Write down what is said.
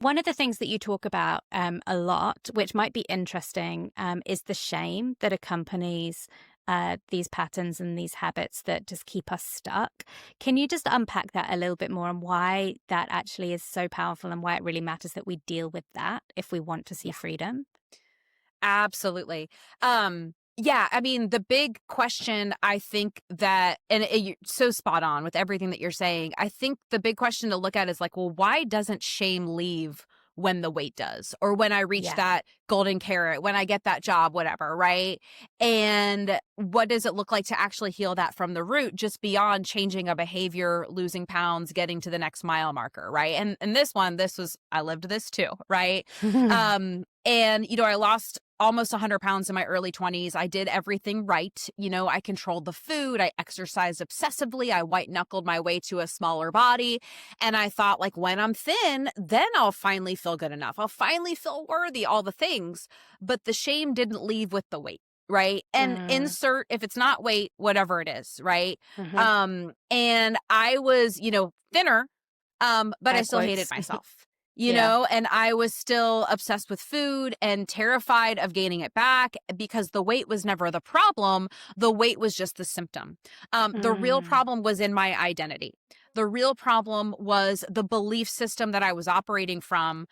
One of the things that you talk about a lot, which might be interesting, is the shame that accompanies these patterns and these habits that just keep us stuck. Can you just unpack that a little bit more and why that actually is so powerful and why it really matters that we deal with that if we want to see Yeah, freedom? absolutely. Yeah, I mean, the big question I think that, and you're so spot on with everything that you're saying. I think the big question to look at is like, well, why doesn't shame leave when the weight does, or when I reach Yeah. that golden carrot, when I get that job, whatever, right? And what does it look like to actually heal that from the root, just beyond changing a behavior, losing pounds, getting to the next mile marker, right? And this was, I lived this too, right? And, I lost almost 100 pounds in my early 20s. I did everything right. I controlled the food. I exercised obsessively. I white knuckled my way to a smaller body. And I thought, like, when I'm thin, then I'll finally feel good enough. I'll finally feel worthy, all the things. But the shame didn't leave with the weight. Right. And Mm, insert, if it's not weight, whatever it is. Right. mhm. And I was, thinner, but Air I still hated quotes. myself. Yeah. And I was still obsessed with food and terrified of gaining it back because the weight was never the problem. The weight was just the symptom. The real Mm, problem was in my identity. The real problem was the belief system that I was operating from